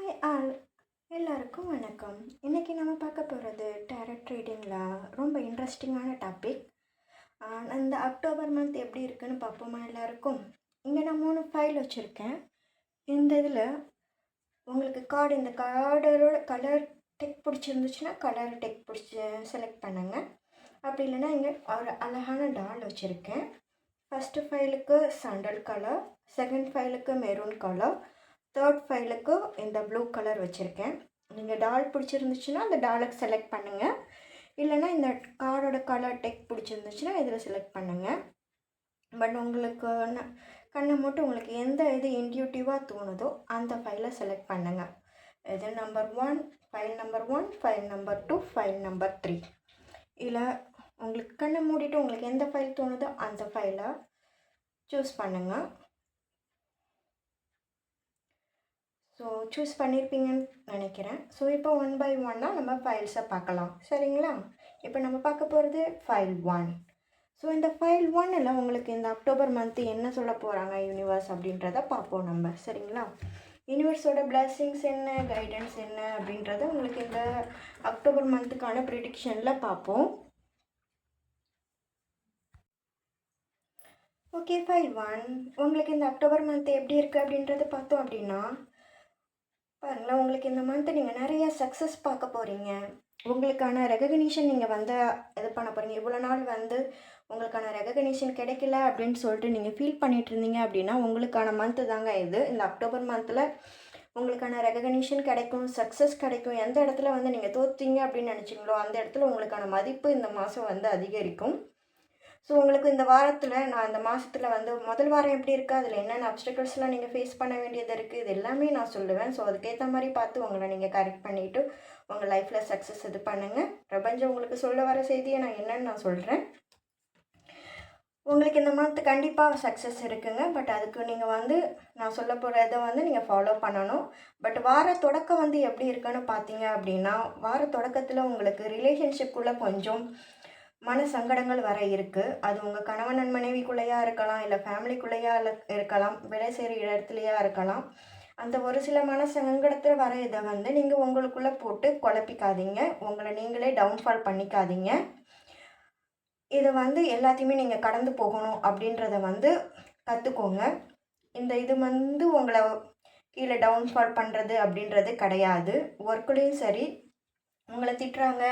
Hi all, எல்லாருக்கும் வணக்கம். இன்றைக்கி நம்ம பார்க்க போகிறது டேரட் ரீடிங்கில் ரொம்ப இன்ட்ரெஸ்டிங்கான டாபிக். இந்த அக்டோபர் மந்த் எப்படி இருக்குன்னு பார்ப்போமா எல்லாருக்கும். இங்கே நான் 3 ஃபைல் வச்சுருக்கேன். இந்த இதில் உங்களுக்கு இந்த கார்டோட கலர் டெக் பிடிச்சிருந்துச்சுன்னா கலர் டெக் பிடிச்சி செலக்ட் பண்ணுங்கள். அப்படி இல்லைன்னா இங்கே ஒரு அழகான டால் வச்சுருக்கேன். ஃபஸ்ட்டு ஃபைலுக்கு சாண்டல் கலர், செகண்ட் ஃபைலுக்கு மெரூன் கலர், தேர்ட் ஃபைலுக்கு இந்த ப்ளூ கலர் வச்சுருக்கேன். நீங்கள் டால் பிடிச்சிருந்துச்சுன்னா அந்த டாலுக்கு செலக்ட் பண்ணுங்கள். இல்லைனா இந்த கார்டோட கலர் டெக் பிடிச்சிருந்துச்சுன்னா இதில் செலக்ட் பண்ணுங்கள். பட் உங்களுக்கு கண்ணை மட்டும் உங்களுக்கு எந்த இது இன்ட்யூட்டிவாக தோணுதோ அந்த ஃபைலை செலக்ட் பண்ணுங்கள். இது number 1, file number 1, file number 2, file number 3. இல்லை உங்களுக்கு கண்ணை மூடிட்டு உங்களுக்கு எந்த ஃபைல் தோணுதோ அந்த ஃபைலை சூஸ் பண்ணுங்கள். ஸோ சூஸ் பண்ணியிருப்பீங்கன்னு நினைக்கிறேன். ஸோ இப்போ 1 by 1 நம்ம ஃபைல்ஸை பார்க்கலாம், சரிங்களா? இப்போ நம்ம பார்க்க போகிறது ஃபைல் 1. ஸோ இந்த ஃபைல் 1ல் உங்களுக்கு இந்த அக்டோபர் மந்த்து என்ன சொல்ல போகிறாங்க யூனிவர்ஸ் அப்படின்றத பார்ப்போம் நம்ம, சரிங்களா? யூனிவர்ஸோட பிளெஸிங்ஸ் என்ன, கைடன்ஸ் என்ன அப்படின்றத உங்களுக்கு இந்த அக்டோபர் மந்த்துக்கான ப்ரிடிக்ஷனில் பார்ப்போம். ஓகே, ஃபைல் 1 உங்களுக்கு இந்த அக்டோபர் மந்த் எப்படி இருக்குது அப்படின்றத பார்த்தோம் அப்படின்னா, பாருங்களேன், உங்களுக்கு இந்த மந்த்து நீங்கள் நிறைய சக்ஸஸ் பார்க்க போகிறீங்க. உங்களுக்கான ரெகக்னிஷன் நீங்கள் இது பண்ண போகிறீங்க. இவ்வளோ நாள் உங்களுக்கான ரெகக்னிஷன் கிடைக்கல அப்படின்னு சொல்லிட்டு நீங்கள் ஃபீல் பண்ணிகிட்டு இருந்தீங்க அப்படின்னா உங்களுக்கான மந்த்து தாங்க இது. இந்த அக்டோபர் மந்தில் உங்களுக்கான ரெகக்னிஷன் கிடைக்கும், சக்ஸஸ் கிடைக்கும். எந்த இடத்துல நீங்கள் தோற்றீங்க அப்படின்னு நினச்சிங்களோ அந்த இடத்துல உங்களுக்கான மதிப்பு இந்த மாதம் அதிகரிக்கும். ஸோ உங்களுக்கு இந்த வாரத்தில் நான் இந்த மாதத்தில் முதல் வாரம் எப்படி இருக்குது, அதில் என்னென்ன அப்டக்கிள்ஸ்லாம் நீங்கள் ஃபேஸ் பண்ண வேண்டியது இருக்குது, இது எல்லாமே நான் சொல்லுவேன். ஸோ அதுக்கேற்ற மாதிரி பார்த்து உங்களை நீங்கள் கரெக்ட் பண்ணிவிட்டு உங்கள் லைஃப்பில் சக்ஸஸ் இது பண்ணுங்கள். பிரபஞ்சம் உங்களுக்கு சொல்ல வர செய்தியை நான் என்னென்னு நான் சொல்கிறேன். உங்களுக்கு இந்த மந்த் கண்டிப்பாக சக்ஸஸ் இருக்குங்க. பட் அதுக்கு நீங்கள் நான் சொல்ல போகிற இதை நீங்கள் ஃபாலோ பண்ணணும். பட் வார தொடக்கம் எப்படி இருக்குன்னு பார்த்தீங்க அப்படின்னா, வார தொடக்கத்தில் உங்களுக்கு ரிலேஷன்ஷிப்புக்குள்ளே கொஞ்சம் மன சங்கடங்கள் வர இருக்குது. அது உங்கள் கணவன் மனைவிக்குள்ளேயா இருக்கலாம், இல்லை ஃபேமிலிக்குள்ளேயா இருக்கலாம், வேலை செய்கிற இடத்துலையா இருக்கலாம். அந்த ஒரு சில மன சங்கடத்தில் வர இதை நீங்கள் உங்களுக்குள்ளே போட்டு குழப்பிக்காதீங்க. உங்களை நீங்களே டவுன்ஃபால் பண்ணிக்காதீங்க. இதை எல்லாத்தையுமே நீங்கள் கடந்து போகணும் அப்படின்றத கற்றுக்கோங்க. இது உங்களை கீழே டவுன்ஃபால் பண்ணுறது அப்படின்றது கிடையாது. ஒர்க்குலேயும் சரி, உங்களை திட்டுறாங்க,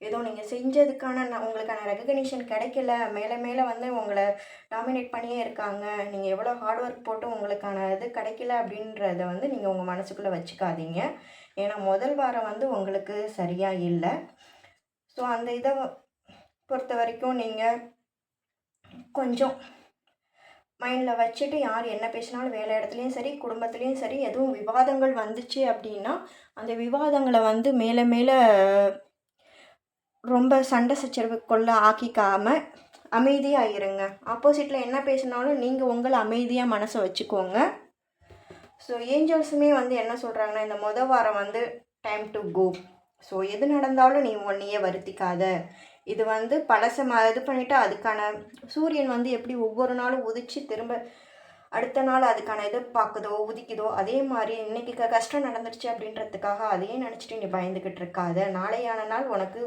ஏதோ நீங்கள் செஞ்சதுக்கான உங்களுக்கான ரெகக்னிஷன் கிடைக்கல, மேலே மேலே உங்களை டாமினேட் பண்ணியே இருக்காங்க, நீங்கள் எவ்வளோ ஹார்ட் ஒர்க் போட்டு உங்களுக்கான இது கிடைக்கல அப்படின்றத நீங்கள் உங்கள் மனசுக்குள்ளே வச்சுக்காதீங்க. ஏன்னா முதல் வாரம் உங்களுக்கு சரியாக இல்லை. ஸோ அந்த இதை பொறுத்த வரைக்கும் நீங்கள் கொஞ்சம் மைண்டில் வச்சுட்டு யார் என்ன பேசினாலும் வேலை இடத்துலையும் சரி குடும்பத்துலேயும் சரி எதுவும் விவாதங்கள் வந்துச்சு அப்படின்னா அந்த விவாதங்களை மேலே மேலே ரொம்ப சண்டை சச்சரவுக்குள்ளே ஆக்கிக்காமல் அமைதியாக இருங்க. ஆப்போசிட்டில் என்ன பேசினாலும் நீங்கள் உங்களை அமைதியாக மனசை வச்சுக்கோங்க. ஸோ ஏஞ்சல்ஸுமே என்ன சொல்கிறாங்கன்னா, இந்த வாரம் டைம் டு கோ. ஸோ எது நடந்தாலும் நீ ஒன்றையே வருத்திக்காத. இது பழசை இது பண்ணிவிட்டு அதுக்கான சூரியன் எப்படி ஒவ்வொரு நாளும் உதிச்சு திரும்ப அடுத்த நாள் அதுக்கான இது பார்க்குதோ உதிக்குதோ, அதே மாதிரி இன்றைக்கி கஷ்டம் நடந்துருச்சு அப்படின்றதுக்காக அதையே நினச்சிட்டு நீ பயந்துக்கிட்டு இருக்காத. நாளையான நாள் உனக்கு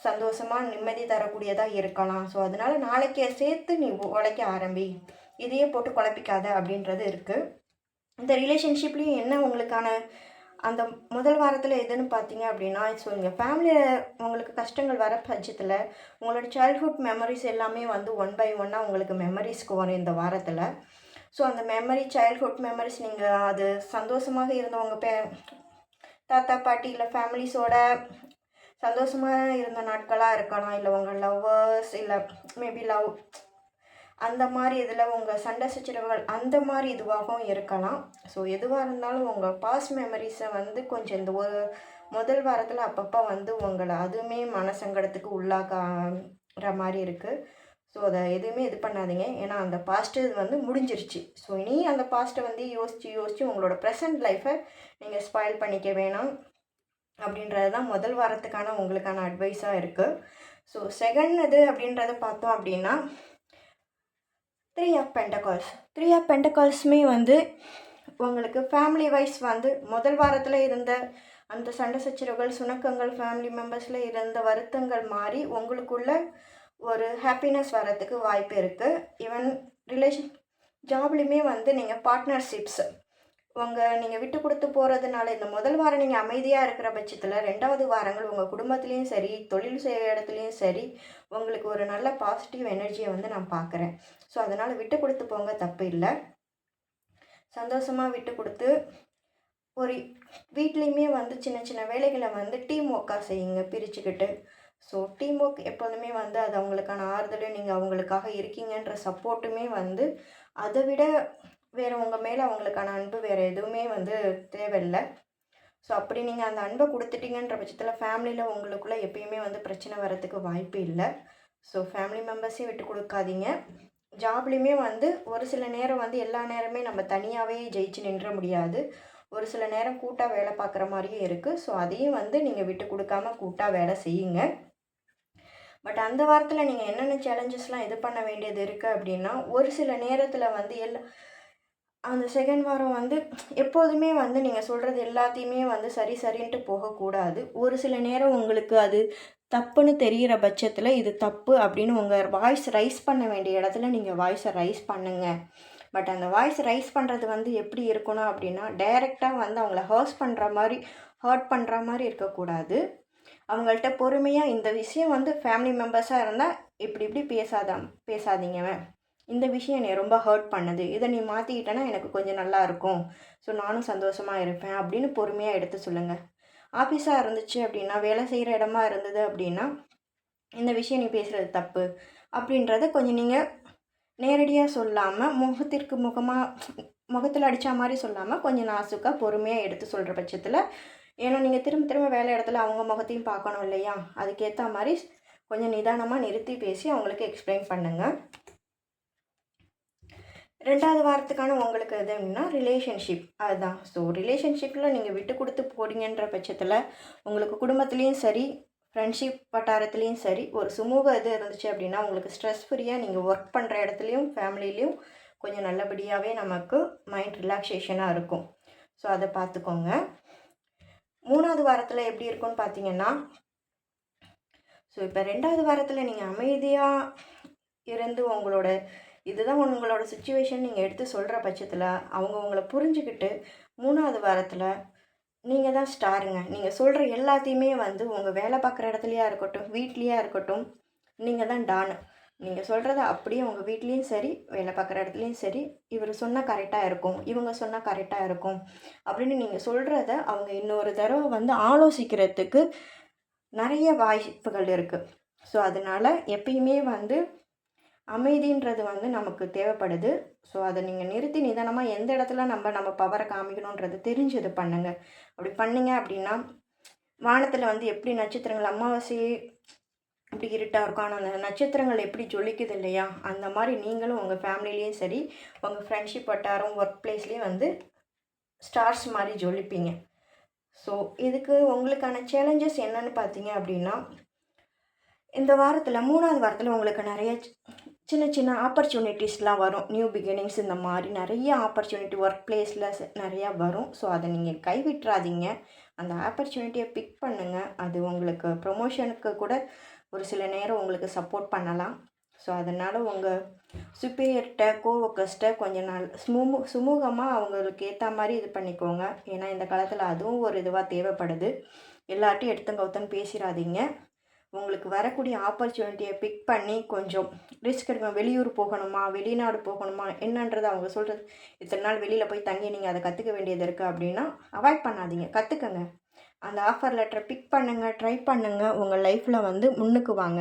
சந்தோஷமாக நிம்மதி தரக்கூடியதாக இருக்கலாம். ஸோ அதனால் நாளைக்கே சேர்த்து நீ உழைக்க ஆரம்பி, இதையே போட்டு குழப்பிக்காத அப்படின்றது இருக்குது. இந்த ரிலேஷன்ஷிப்லேயும் என்ன உங்களுக்கான அந்த முதல் வாரத்தில் எதுன்னு பார்த்தீங்க அப்படின்னா, ஸோ இங்கே ஃபேமிலியில் உங்களுக்கு கஷ்டங்கள் வர பட்சத்தில் உங்களோட சைல்ட்ஹுட் மெமரிஸ் எல்லாமே 1 by 1 உங்களுக்கு மெமரிஸ்க்கு வரும் இந்த வாரத்தில். ஸோ அந்த சைல்ட்ஹுட் மெமரிஸ் நீங்கள் அது சந்தோஷமாக இருந்தவங்க தாத்தா பாட்டி இல்லை ஃபேமிலிஸோட சந்தோஷமாக இருந்த நாட்களாக இருக்கலாம், இல்லை உங்கள் லவ்வர்ஸ் இல்லை மேபி லவ் அந்த மாதிரி இதில் உங்கள் சண்டை சச்சரவுகள் அந்த மாதிரி இதுவாகவும் இருக்கலாம். ஸோ எதுவாக இருந்தாலும் உங்கள் பாஸ்ட் மெமரிஸை கொஞ்சம் இந்த ஒரு முதல் வாரத்தில் அப்பப்போ உங்களை அதுவுமே மனசங்கடத்துக்கு உள்ளாக்குற மாதிரி இருக்குது. ஸோ அதை எதுவுமே இது பண்ணாதீங்க. ஏன்னா அந்த பாஸ்ட்டு இது முடிஞ்சிருச்சு. ஸோ இனி அந்த பாஸ்ட்டை யோசித்து உங்களோட ப்ரெசன்ட் லைஃப்பை நீங்கள் ஸ்பாயில் பண்ணிக்க வேணாம் அப்படின்றது தான் முதல் வாரத்துக்கான உங்களுக்கான அட்வைஸாக இருக்குது. ஸோ செகண்ட் இது அப்படின்றத பார்த்தோம் அப்படின்னா 3 of Pentacles. 3 of Pentaclesமே உங்களுக்கு ஃபேமிலி வைஸ் வந்து முதல் வாரத்தில் இருந்த அந்த சண்டை சச்சரவுகள், சுணக்கங்கள், ஃபேமிலி மெம்பர்ஸில் இருந்த வருத்தங்கள் மாறி உங்களுக்குள்ள ஒரு ஹாப்பினஸ் வரத்துக்கு வாய்ப்பு இருக்குது. ஈவன் ரிலேஷன் ஜாப்லேயுமே வந்து நீங்கள் பார்ட்னர்ஷிப்ஸ் நீங்கள் விட்டு கொடுத்து போகிறதுனால இந்த முதல் வாரம் நீங்கள் அமைதியாக இருக்கிற பட்சத்தில் 2வது வாரங்கள் உங்கள் குடும்பத்துலேயும் சரி, தொழில் செய்கிற இடத்துலையும் சரி, உங்களுக்கு ஒரு நல்ல பாசிட்டிவ் எனர்ஜியை வந்து நான் பார்க்குறேன். ஸோ அதனால் விட்டு கொடுத்து போங்க, தப்பு இல்லை. சந்தோஷமாக விட்டு கொடுத்து ஒரு வீட்லேயுமே வந்து சின்ன சின்ன வேலைகளை வந்து டீம் ஒர்க்காக செய்யுங்க, பிரிச்சுக்கிட்டு. ஸோ டீம் ஒர்க் எப்போதுமே வந்து அது அவங்களுக்கான ஆறுதலும், நீங்கள் அவங்களுக்காக இருக்கீங்கன்ற சப்போர்ட்டுமே வந்து அதை விட வேறு உங்கள் மேலே அவங்களுக்கான அன்பு வேறு எதுவுமே வந்து தேவையில்லை. ஸோ அப்படி நீங்கள் அந்த அன்பை கொடுத்துட்டீங்கன்ற பட்சத்தில் ஃபேமிலியில் உங்களுக்குள்ளே எப்பயுமே வந்து பிரச்சனை வரத்துக்கு வாய்ப்பு இல்லை. ஸோ ஃபேமிலி மெம்பர்ஸையும் விட்டு கொடுக்காதீங்க. ஜாப்லேயுமே வந்து ஒரு சில நேரம் வந்து எல்லா நேரமே நம்ம தனியாகவே ஜெயிச்சு நின்ற முடியாது. ஒரு சில நேரம் கூட்டாக வேலை பார்க்குற மாதிரியும் இருக்குது. ஸோ அதையும் வந்து நீங்கள் விட்டு கொடுக்காம கூட்டாக வேலை செய்யுங்க. பட் அந்த வாரத்தில் நீங்கள் என்னென்ன சேலஞ்சஸ்லாம் இது பண்ண வேண்டியது இருக்குது அப்படின்னா, ஒரு சில நேரத்தில் வந்து அந்த செகண்ட் வாரம் வந்து எப்போதுமே வந்து நீங்கள் சொல்கிறது எல்லாத்தையுமே வந்து சரின்ட்டு போகக்கூடாது. ஒரு சில நேரம் உங்களுக்கு அது தப்புன்னு தெரிகிற பட்சத்தில் இது தப்பு அப்படின்னு உங்கள் வாய்ஸ் ரைஸ் பண்ண வேண்டிய இடத்துல நீங்கள் வாய்ஸை ரைஸ் பண்ணுங்கள். பட் அந்த வாய்ஸ் ரைஸ் பண்ணுறது வந்து எப்படி இருக்கணும் அப்படின்னா, டைரெக்டாக வந்து அவங்கள ஹர்ட் பண்ணுற மாதிரி இருக்கக்கூடாது. அவங்கள்ட்ட பொறுமையாக இந்த விஷயம் வந்து ஃபேமிலி மெம்பர்ஸாக இருந்தால் இப்படி பேசாதீங்க, இந்த விஷயம் என்னை ரொம்ப ஹர்ட் பண்ணுது, இதை நீ மாற்றிக்கிட்டேன்னா எனக்கு கொஞ்சம் நல்லா இருக்கும், ஸோ நானும் சந்தோஷமாக இருப்பேன் அப்படின்னு பொறுமையாக எடுத்து சொல்லுங்கள். ஆஃபீஸாக இருந்துச்சு அப்படின்னா, வேலை செய்கிற இடமா இருந்தது அப்படின்னா, இந்த விஷயம் நீ பேசுகிறது தப்பு அப்படின்றத கொஞ்சம் நீங்கள் நேரடியாக சொல்லாமல், முகத்தில் அடித்த மாதிரி சொல்லாமல், கொஞ்சம் நாசுக்காக பொறுமையாக எடுத்து சொல்கிற பட்சத்தில், ஏன்னா நீங்கள் திரும்ப வேலை இடத்துல அவங்க முகத்தையும் பார்க்கணும் இல்லையா, அதுக்கேற்ற மாதிரி கொஞ்சம் நிதானமாக நிறுத்தி பேசி அவங்களுக்கு எக்ஸ்பிளைன் பண்ணுங்கள். 2வது வாரத்துக்கான உங்களுக்கு எது அப்படின்னா ரிலேஷன்ஷிப், அதுதான். ஸோ ரிலேஷன்ஷிப்பில் நீங்கள் விட்டு கொடுத்து போறீங்கன்ற பட்சத்தில் உங்களுக்கு குடும்பத்துலேயும் சரி, ஃப்ரெண்ட்ஷிப் வட்டாரத்துலேயும் சரி, ஒரு சுமூக இது இருந்துச்சு அப்படின்னா உங்களுக்கு ஸ்ட்ரெஸ் ஃப்ரீயாக நீங்கள் ஒர்க் பண்ணுற இடத்துலையும் ஃபேமிலிலையும் கொஞ்சம் நல்லபடியாகவே நமக்கு மைண்ட் ரிலாக்ஸேஷனாக இருக்கும். ஸோ அதை பார்த்துக்கோங்க. 3வது வாரத்தில் எப்படி இருக்கும்னு பார்த்தீங்கன்னா, ஸோ இப்போ 2வது வாரத்தில் நீங்கள் அமைதியாக இருந்து இதுதான் உங்களோட சுச்சுவேஷன் நீங்கள் எடுத்து சொல்கிற பட்சத்தில் அவங்க உங்களை புரிஞ்சுக்கிட்டு 3வது வாரத்தில் நீங்கள் தான் ஸ்டாருங்க. நீங்கள் சொல்கிற எல்லாத்தையுமே வந்து உங்கள் வேலை பார்க்குற இடத்துலையா இருக்கட்டும், வீட்லேயா இருக்கட்டும், நீங்கள் தான் டானு. நீங்கள் சொல்கிறத அப்படியே உங்கள் வீட்லேயும் சரி, வேலை பார்க்குற இடத்துலையும் சரி, இவர் சொன்னால் கரெக்டாக இருக்கும், இவங்க சொன்னால் கரெக்டாக இருக்கும் அப்படின்னு நீங்கள் சொல்கிறத அவங்க இன்னொரு தடவை வந்து ஆலோசிக்கிறதுக்கு நிறைய வாய்ப்புகள் இருக்குது. ஸோ அதனால் எப்பயுமே வந்து அமைதின்றது வந்து நமக்கு தேவைப்படுது. ஸோ அதை நீங்கள் நிறுத்தி நிதானமாக எந்த இடத்துல நம்ம பவரை காமிக்கணுன்றது தெரிஞ்சு இது பண்ணுங்கள். அப்படி பண்ணிங்க அப்படின்னா, வானத்தில் வந்து எப்படி நட்சத்திரங்கள் அமாவாசை அப்படி இருட்டாக இருக்கும், ஆனால் அந்த நட்சத்திரங்கள் எப்படி ஜொலிக்குது இல்லையா, அந்த மாதிரி நீங்களும் உங்கள் ஃபேமிலிலேயும் சரி, உங்கள் ஃப்ரெண்ட்ஷிப் வட்டாரம், ஒர்க் பிளேஸ்லேயும் வந்து ஸ்டார்ஸ் மாதிரி ஜொலிப்பீங்க. ஸோ இதுக்கு உங்களுக்கான சேலஞ்சஸ் என்னன்னு பார்த்தீங்க அப்படின்னா, இந்த வாரத்தில் 3வது வாரத்தில் உங்களுக்கு நிறைய சின்ன ஆப்பர்ச்சுனிட்டிஸ்லாம் வரும். நியூ பிகினிங்ஸ் இந்த மாதிரி நிறைய ஆப்பர்ச்சுனிட்டி ஒர்க் பிளேஸில் நிறையா வரும். ஸோ அதை நீங்கள் கைவிட்றாதீங்க. அந்த ஆப்பர்ச்சுனிட்டியை பிக் பண்ணுங்கள். அது உங்களுக்கு ப்ரொமோஷனுக்கு கூட ஒரு சில நேரம் உங்களுக்கு சப்போர்ட் பண்ணலாம். ஸோ அதனால் உங்கள் சுப்பீரியர்கிட்ட, கோவொர்க்கர்ஸ்கிட்ட கொஞ்சம் சுமூகமாக அவங்களுக்கு ஏற்ற மாதிரி இது பண்ணிக்கோங்க. ஏன்னா இந்த காலத்தில் அதுவும் ஒரு இதுவாக தேவைப்படுது. எல்லார்ட்டையும் எடுத்து கவுத்தன்னு பேசிடாதீங்க. உங்களுக்கு வரக்கூடிய ஆப்பர்ச்சுனிட்டியை பிக் பண்ணி கொஞ்சம் ரிஸ்க் எடுக்கணும். வெளியூர் போகணுமா, வெளிநாடு போகணுமா என்னன்றது அவங்க சொல்கிறது, இத்தனை நாள் வெளியில் போய் தங்கி நீங்கள் அதை கற்றுக்க வேண்டியது இருக்குது அப்படின்னா அவாய்ட் பண்ணாதீங்க, கற்றுக்கங்க. அந்த ஆஃபர் லெட்டரை பிக் பண்ணுங்கள், ட்ரை பண்ணுங்கள், உங்கள் லைஃப்பில் வந்து முன்னுக்கு வாங்க.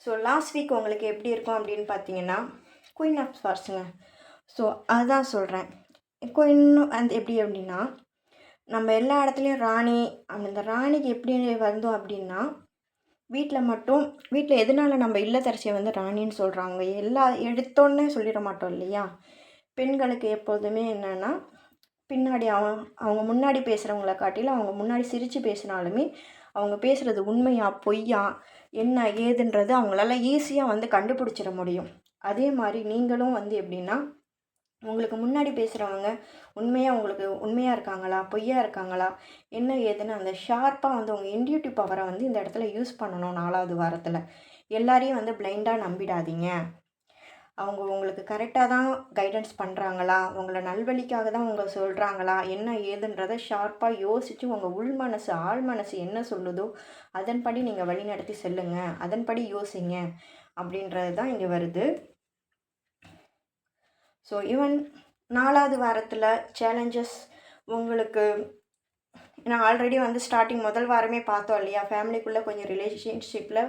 ஸோ லாஸ்ட் வீக் உங்களுக்கு எப்படி இருக்கும் அப்படின்னு பார்த்தீங்கன்னா, குயின் ஆஃப் ஸ்வார்ட்ஸுங்க. ஸோ அதுதான் சொல்கிறேன். குயின் அந்த எப்படி அப்படின்னா, நம்ம எல்லா இடத்துலையும் ராணி, அந்த ராணிக்கு எப்படி வந்தோம் அப்படின்னா, வீட்டில் எதனால நம்ம இல்லத்தரசியை வந்து ராணின்னு சொல்கிறாங்க, எல்லா எடுத்தோன்னே சொல்லிட மாட்டோம் இல்லையா. பெண்களுக்கு எப்போதுமே என்னென்னா, பின்னாடி அவங்க முன்னாடி பேசுகிறவங்கள காட்டிலும் அவங்க முன்னாடி சிரித்து பேசினாலுமே அவங்க பேசுகிறது உண்மையா பொய்யா என்ன ஏதுன்றது அவங்களால ஈஸியாக வந்து கண்டுபிடிச்சிட முடியும். அதே மாதிரி நீங்களும் வந்து எப்படின்னா, உங்களுக்கு முன்னாடி பேசுகிறவங்க உங்களுக்கு உண்மையாக இருக்காங்களா, பொய்யா இருக்காங்களா, என்ன ஏதுன்னு அந்த ஷார்ப்பாக வந்து உங்கள் இன்ட்யூட்டிவ் பவரை வந்து இந்த இடத்துல யூஸ் பண்ணணும் 4வது வாரத்தில். எல்லாரையும் வந்து பிளைண்டாக நம்பிடாதீங்க. அவங்க உங்களுக்கு கரெக்டாக தான் கைடன்ஸ் பண்ணுறாங்களா, உங்களை நல்வழிக்காக தான் அவங்க சொல்கிறாங்களா, என்ன ஏதுன்றதை ஷார்ப்பாக யோசித்து உங்கள் உள் மனசு ஆழ் மனசு என்ன சொல்லுதோ அதன்படி நீங்கள் வழிநடத்தி செல்லுங்க, அதன்படி யோசிங்க அப்படின்றது தான் இங்கே வருது. ஸோ ஈவன் 4வது வாரத்தில் சேலஞ்சஸ் உங்களுக்கு நான் ஆல்ரெடி வந்து ஸ்டார்டிங் முதல் வாரமே பார்த்தோம் இல்லையா, ஃபேமிலிக்குள்ளே கொஞ்சம் ரிலேஷன்ஷிப்பில்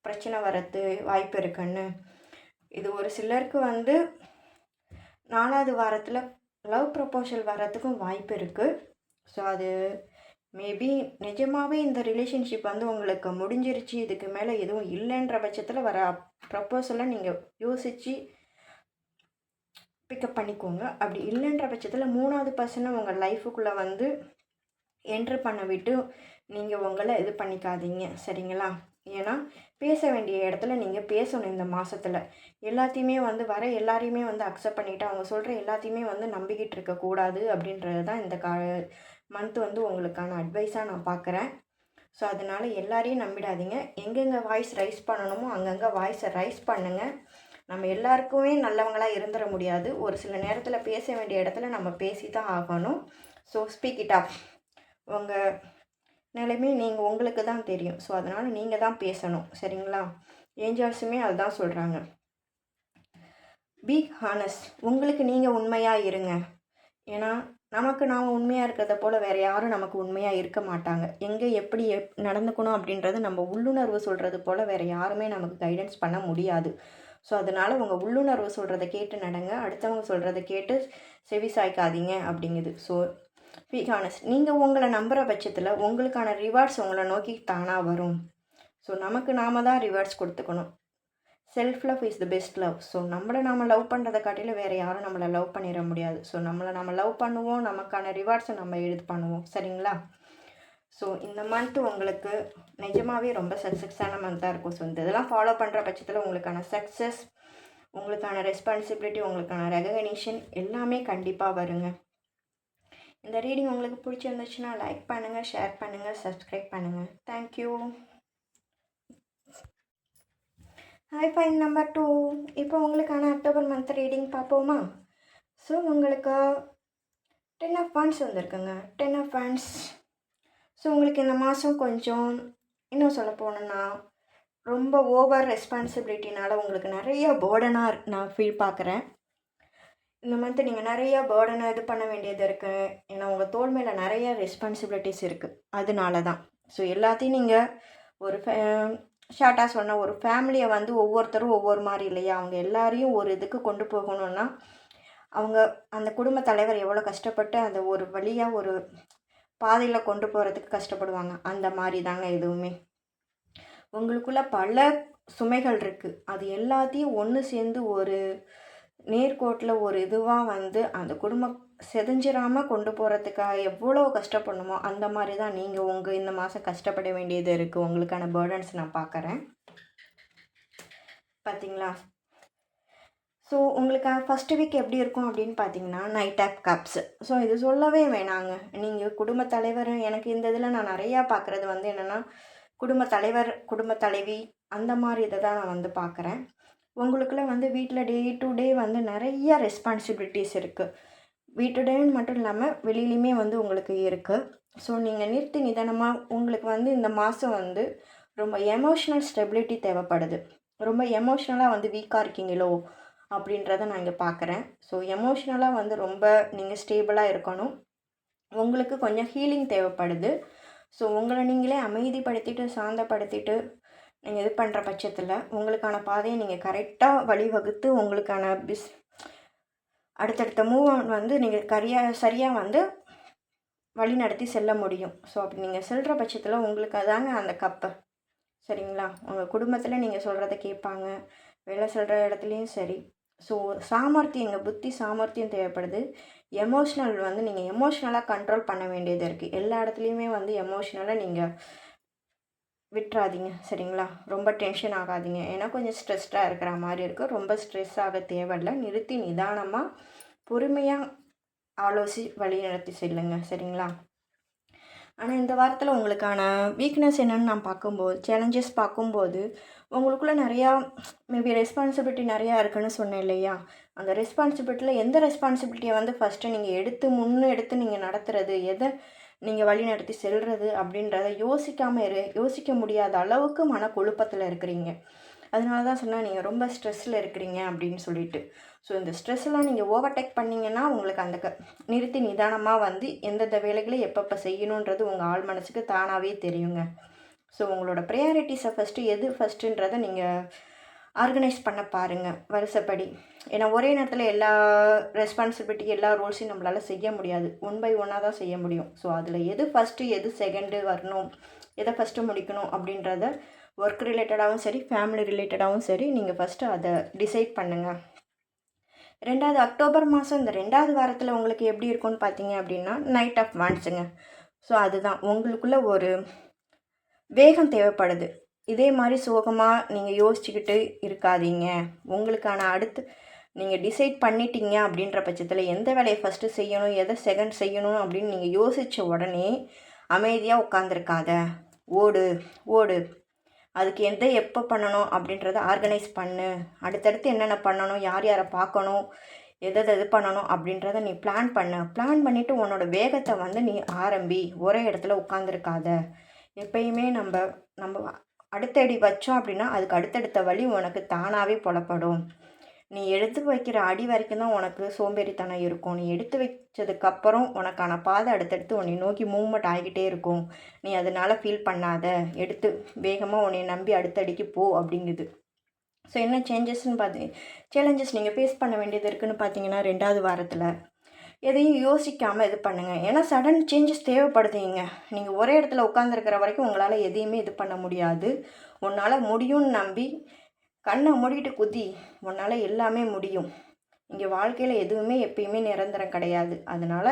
பிரச்சனை வரது வாய்ப்பு இருக்குன்னு. இது ஒரு சிலருக்கு வந்து 4வது வாரத்தில் லவ் ப்ரப்போசல் வர்றதுக்கும் வாய்ப்பு இருக்குது. ஸோ அது மேபி நிஜமாகவே இந்த ரிலேஷன்ஷிப் வந்து உங்களுக்கு முடிஞ்சிருச்சு, இதுக்கு மேலே எதுவும் இல்லைன்ற பட்சத்தில் வர ப்ரப்போசலை நீங்கள் யோசித்து பிக்கப் பண்ணிக்கோங்க. அப்படி இல்லைன்ற பட்சத்தில் 3வது பர்சனை உங்கள் லைஃபுக்குள்ளே வந்து என்ட்ரு பண்ண விட்டு நீங்கள் உங்களை இது பண்ணிக்காதீங்க, சரிங்களா? ஏன்னா பேச வேண்டிய இடத்துல நீங்கள் பேசணும். இந்த மாதத்தில் எல்லாத்தையுமே வந்து எல்லாரையுமே வந்து அக்செப்ட் பண்ணிவிட்டு அவங்க சொல்கிற எல்லாத்தையுமே வந்து நம்பிக்கிட்டு இருக்கக்கூடாது அப்படின்றது தான் இந்த மந்த் வந்து உங்களுக்கான அட்வைஸாக நான் பார்க்குறேன். ஸோ அதனால் எல்லாரையும் நம்பிடாதீங்க. எங்கெங்கே வாய்ஸ் ரைஸ் பண்ணணுமோ அங்கங்கே வாய்ஸை ரைஸ் பண்ணுங்கள். நம்ம எல்லாருக்குமே நல்லவங்களாக இருந்துட முடியாது. ஒரு சில நேரத்தில் பேச வேண்டிய இடத்துல நம்ம பேசி தான் ஆகணும். So speak it of. உங்கள் நிலைமை நீங்கள் உங்களுக்கு தான் தெரியும். ஸோ அதனால் நீங்கள் தான் பேசணும், சரிங்களா? ஏஞ்சல்ஸுமே அதுதான் சொல்கிறாங்க. Be honest. உங்களுக்கு நீங்கள் உண்மையாக இருங்க. ஏன்னா நாம் உண்மையாக இருக்கிறத போல் வேறு யாரும் நமக்கு உண்மையாக இருக்க மாட்டாங்க. எங்கே எப்படி நடந்துக்கணும் அப்படின்றது நம்ம உள்ளுணர்வு சொல்கிறது போல் வேறு யாருமே நமக்கு கைடன்ஸ் பண்ண முடியாது. ஸோ அதனால் உங்கள் உள்ளுணர்வு சொல்கிறத கேட்டு நடங்க, அடுத்தவங்க சொல்கிறத கேட்டு செவி சாய்க்காதீங்க அப்படிங்குது. So be honest. நீங்கள் உங்களை நம்புகிற பட்சத்தில் உங்களுக்கான ரிவார்ட்ஸ் உங்களை நோக்கி தானாக வரும். ஸோ நமக்கு நாம் தான் ரிவார்ட்ஸ் கொடுத்துக்கணும். Self love is the best love. So நாம் லவ் பண்ணுறதை காட்டிலும் வேறு யாரும் நம்மளை லவ் பண்ணிட முடியாது. ஸோ நம்ம லவ் பண்ணுவோம், நமக்கான ரிவார்ட்ஸை நம்ம இது பண்ணுவோம், சரிங்களா? ஸோ இந்த மந்த்து உங்களுக்கு நிஜமாகவே ரொம்ப சக்ஸஸான மந்த்தாக இருக்கும். ஸோ இந்த இதெல்லாம் ஃபாலோ பண்ணுற பட்சத்தில் உங்களுக்கான சக்ஸஸ், உங்களுக்கான ரெஸ்பான்சிபிலிட்டி, உங்களுக்கான ரெகக்னிஷன் எல்லாமே கண்டிப்பாக வருங்க. இந்த ரீடிங் உங்களுக்கு பிடிச்சிருந்துச்சுன்னா லைக் பண்ணுங்கள், ஷேர் பண்ணுங்கள், சப்ஸ்கிரைப் பண்ணுங்கள். தேங்க்யூ. Hi fine number 2. இப்போ உங்களுக்கான அக்டோபர் மந்த் ரீடிங் பார்ப்போமா? ஸோ உங்களுக்கு 10 ஆஃப் வாண்ட்ஸ் வந்திருக்குங்க. 10 ஆஃப் வாண்ட்ஸ். ஸோ உங்களுக்கு இந்த மாதம் கொஞ்சம் இன்னும் சொல்ல போனோன்னா ரொம்ப ஓவர் ரெஸ்பான்சிபிலிட்டினால் உங்களுக்கு நிறைய பேர்டனாக நான் ஃபீல் பார்க்குறேன். இந்த மந்த்து நீங்கள் நிறைய பேர்டனை இது பண்ண வேண்டியது இருக்குது. ஏன்னா உங்கள் தோள் மேலே நிறைய ரெஸ்பான்சிபிலிட்டிஸ் இருக்குது. அதனால தான். ஸோ எல்லாத்தையும் நீங்கள் ஒரு ஷார்ட்டாக சொன்னால் ஒரு ஃபேமிலியை வந்து ஒவ்வொருத்தரும் ஒவ்வொரு மாதிரி இல்லையா, அவங்க எல்லாரையும் ஒரு இதுக்கு கொண்டு போகணுன்னா அவங்க அந்த குடும்ப தலைவர் எவ்வளோ கஷ்டப்பட்டு அந்த ஒரு வழியாக ஒரு பாதையில் கொண்டு போகிறதுக்கு கஷ்டப்படுவாங்க. அந்த மாதிரி தாங்க எதுவுமே உங்களுக்குள்ள பல சுமைகள் இருக்குது. அது எல்லாத்தையும் ஒன்று சேர்ந்து ஒரு நேர்கோட்டில் ஒரு இதுவாக வந்து அந்த குடும்பம் செதஞ்சிராமல் கொண்டு போகிறதுக்காக எவ்வளோ கஷ்டப்படணுமோ அந்த மாதிரி தான் நீங்கள் இந்த மாதம் கஷ்டப்பட வேண்டியது இருக்குது. உங்களுக்கான பேர்டன்ஸ் நான் பார்க்குறேன், பார்த்தீங்களா? ஸோ உங்களுக்கு ஃபஸ்ட்டு வீக் எப்படி இருக்கும் அப்படின்னு பார்த்தீங்கன்னா நைட் ஆஃப் கப்ஸ். ஸோ இது சொல்லவே வேணாங்க. நீங்கள் குடும்ப தலைவர், எனக்கு இந்த இதில் நான் நிறையா பார்க்குறது வந்து என்னென்னா குடும்ப தலைவர், குடும்ப தலைவி அந்த மாதிரி இதை தான் நான் வந்து பார்க்குறேன். உங்களுக்குள்ள வந்து வீட்டில் டே டு டே வந்து நிறைய ரெஸ்பான்சிபிலிட்டிஸ் இருக்குது. வீட்டு டேன்னு மட்டும் இல்லாமல் வெளியிலையுமே வந்து உங்களுக்கு இருக்குது. ஸோ நீங்கள் நிறுத்தி நிதானமாக உங்களுக்கு வந்து இந்த மாதம் வந்து ரொம்ப எமோஷ்னல் ஸ்டெபிலிட்டி தேவைப்படுது. ரொம்ப எமோஷ்னலாக வந்து வீக்காக இருக்கீங்களோ அப்படின்றத நான் இங்கே பார்க்குறேன். ஸோ எமோஷ்னலாக வந்து ரொம்ப நீங்கள் ஸ்டேபிளாக இருக்கணும். உங்களுக்கு கொஞ்சம் ஹீலிங் தேவைப்படுது. ஸோ உங்களை நீங்களே அமைதிப்படுத்திட்டு சாந்தப்படுத்திட்டு நீங்கள் இது பண்ணுற பட்சத்தில் உங்களுக்கான பாதையை நீங்கள் கரெக்டாக வழிவகுத்து உங்களுக்கான அடுத்தடுத்த மூவ் வந்து நீங்கள் சரியாக வந்து வழி நடத்தி செல்ல முடியும். ஸோ அப்படி நீங்கள் செல்கிற பட்சத்தில் உங்களுக்கு அதாங்க அந்த கப்பு, சரிங்களா? உங்கள் குடும்பத்தில் நீங்கள் சொல்கிறத கேட்பாங்க, வேலை சொல்கிற இடத்துலையும் சரி. ஸோ சாமர்த்தியங்க, புத்தி சாமர்த்தியம் தேவைப்படுது. எமோஷ்னல் வந்து நீங்கள் எமோஷ்னலாக கண்ட்ரோல் பண்ண வேண்டியது இருக்குது. எல்லா இடத்துலையுமே வந்து எமோஷ்னலாக நீங்கள் விட்டுறாதீங்க, சரிங்களா? ரொம்ப டென்ஷன் ஆகாதீங்க. ஏன்னா கொஞ்சம் ஸ்ட்ரெஸ்டாக இருக்கிற மாதிரி இருக்குது. ரொம்ப ஸ்ட்ரெஸ் ஆக தேவையில்லை. நிறுத்தி நிதானமாக பொறுமையாக வழி நடத்தி செல்லுங்க. சரிங்களா? ஆனால் இந்த வாரத்தில் உங்களுக்கான வீக்னஸ் என்னென்னு நான் பார்க்கும்போது, சேலஞ்சஸ் பார்க்கும்போது, உங்களுக்குள்ளே நிறையா மேபி ரெஸ்பான்சிபிலிட்டி நிறையா இருக்குன்னு சொன்னேன் இல்லையா? அந்த ரெஸ்பான்சிபிலிட்டியில் எந்த ரெஸ்பான்சிபிலிட்டியை வந்து ஃபஸ்ட்டு நீங்கள் எடுத்து நீங்கள் நடத்துறது, எதை நீங்கள் வழி நடத்தி செல்வது அப்படின்றத யோசிக்க முடியாத அளவுக்கு மனக்குழப்பத்தில் இருக்கிறீங்க. அதனால தான் சொன்னேன் நீங்கள் ரொம்ப ஸ்ட்ரெஸ்ஸில் இருக்கிறீங்க அப்படின்னு சொல்லிட்டு. ஸோ இந்த ஸ்ட்ரெஸ்ஸெல்லாம் நீங்கள் ஓவர்டேக் பண்ணிங்கன்னா உங்களுக்கு அந்த நிறுத்தி நிதானமாக வந்து எந்தெந்த வேலைகளை எப்பப்போ செய்யணுன்றது உங்கள் ஆள் மனசுக்கு தானாகவே தெரியுங்க. ஸோ உங்களோட ப்ரையாரிட்டிஸை எது ஃபஸ்ட்டுன்றதை நீங்கள் ஆர்கனைஸ் பண்ண பாருங்கள் வரிசைப்படி. ஏன்னா ஒரே நேரத்தில் எல்லா ரெஸ்பான்சிபிலிட்டி எல்லா ரோல்ஸையும் நம்மளால் செய்ய முடியாது. 1 by 1 தான் செய்ய முடியும். ஸோ அதில் எது ஃபஸ்ட்டு எது செகண்டு வரணும், எதை ஃபஸ்ட்டு முடிக்கணும் அப்படின்றத ஒர்க் ரிலேட்டடாகவும் சரி, ஃபேமிலி ரிலேட்டடாகவும் சரி, நீங்கள் ஃபஸ்ட்டு அதை டிசைட் பண்ணுங்கள். 2வது அக்டோபர் மாதம் இந்த 2வது வாரத்தில் உங்களுக்கு எப்படி இருக்கும்னு பார்த்தீங்க அப்படின்னா, நைட் ஆஃப் வாண்ட்ஸுங்க. ஸோ அதுதான் உங்களுக்குள்ளே ஒரு வேகம் தேவைப்படுது. இதே மாதிரி சோகமாக நீங்கள் யோசிச்சுக்கிட்டு இருக்காதீங்க. உங்களுக்கான அடுத்து நீங்கள் டிசைட் பண்ணிட்டீங்க அப்படின்ற பட்சத்தில் எந்த வேலையை ஃபஸ்ட்டு செய்யணும், எதை செகண்ட் செய்யணும் அப்படின்னு நீங்கள் யோசித்த உடனே அமைதியாக உட்காந்துருக்காத. ஓடு. அதுக்கு எதை எப்போ பண்ணணும் அப்படின்றத ஆர்கனைஸ் பண்ணு. அடுத்தடுத்து என்னென்ன பண்ணணும், யாரை பார்க்கணும், எது பண்ணணும் அப்படின்றத நீ பிளான் பண்ணிவிட்டு உன்னோட வேகத்தை வந்து நீ ஆரம்பி. ஒரே இடத்துல உட்காந்துருக்காத. எப்பயுமே நம்ம அடுத்த அடி வச்சோம் அப்படின்னா அதுக்கு அடுத்தடுத்த வழி உனக்கு தானாகவே புலப்படும். நீ எடுத்து வைக்கிற அடி வரைக்கும் தான் உனக்கு சோம்பேறித்தனம் இருக்கும். நீ எடுத்து வச்சதுக்கப்புறம் உனக்கான பாதை அடுத்தடுத்து உன்னை நோக்கி மூவ்மெண்ட் ஆகிக்கிட்டே இருக்கும். நீ அதனால் ஃபீல் பண்ணாத. எடுத்து வேகமாக உன்னை நம்பி அடுத்த அடிக்கு போ அப்படிங்குது. ஸோ என்ன சேலஞ்சஸ் நீங்கள் ஃபேஸ் பண்ண வேண்டியது இருக்குதுன்னு பார்த்தீங்கன்னா 2வது வாரத்தில் எதையும் யோசிக்காமல் இது பண்ணுங்கள். ஏன்னா சடன் சேஞ்சஸ் தேவைப்படுதுங்க. நீங்கள் ஒரே இடத்துல உட்காந்துருக்கிற வரைக்கும் உங்களால் எதையுமே இது பண்ண முடியாது. உன்னால் முடியும்னு நம்பி கண்ணை மூடிட்டு குதி. உன்னால் எல்லாமே முடியும். இங்கே வாழ்க்கையில் எதுவுமே எப்பயுமே நிரந்தரம் கிடையாது. அதனால்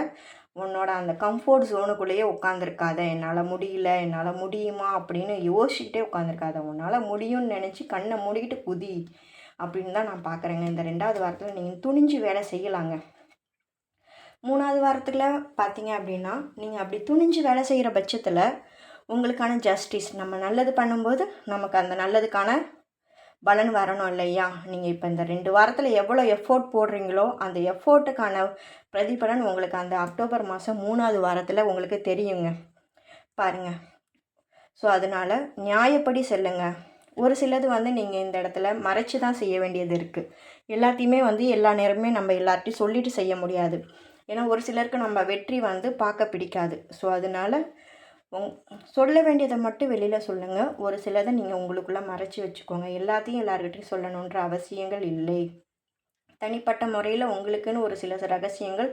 உன்னோட அந்த கம்ஃபர்ட் ஜோனுக்குள்ளேயே உட்காந்துருக்காத. என்னால் முடியல, என்னால் முடியுமா அப்படின்னு யோசிச்சுக்கிட்டே உட்காந்துருக்காத. உன்னால் முடியும்னு நினச்சி கண்ணை மூடிக்கிட்டு குதி அப்படின்னு தான் நான் பார்க்குறேங்க. இந்த 2வது வாரத்தில் நீங்கள் துணிஞ்சு வேலை செய்யலாங்க. 3வது வாரத்தில் பார்த்தீங்க அப்படின்னா, நீங்கள் அப்படி துணிஞ்சு வேலை செய்கிற பட்சத்தில் உங்களுக்கான ஜஸ்டிஸ், நம்ம நல்லது பண்ணும்போது நமக்கு அந்த நல்லதுக்கான பலன் வரணும் இல்லையா? நீங்கள் இப்போ இந்த 2 வாரத்தில் எவ்வளோ எஃபோர்ட் போடுறீங்களோ அந்த எஃபோர்ட்டுக்கான பிரதிபலன் உங்களுக்கு அந்த அக்டோபர் மாதம் 3வது வாரத்தில் உங்களுக்கு தெரியுங்க. பாருங்கள். ஸோ அதனால் நியாயப்படி செல்லுங்க. ஒரு சிலது வந்து நீங்கள் இந்த இடத்துல மறைச்சி தான் செய்ய வேண்டியது இருக்குது. எல்லாத்தையுமே வந்து எல்லா நேரமே நம்ம எல்லார்ட்டையும் சொல்லிட்டு செய்ய முடியாது. ஏன்னா ஒரு சிலருக்கு நம்ம வெற்றி வந்து பார்க்க பிடிக்காது. ஸோ அதனால் சொல்ல வேண்டியதை மட்டும் வெளியில் சொல்லுங்கள். ஒரு சிலதை நீங்கள் உங்களுக்குள்ளே மறைச்சி வச்சுக்கோங்க. எல்லாத்தையும் எல்லார்கிட்டையும் சொல்லணுன்ற அவசியங்கள் இல்லை. தனிப்பட்ட முறையில் உங்களுக்குன்னு ஒரு சில ரகசியங்கள்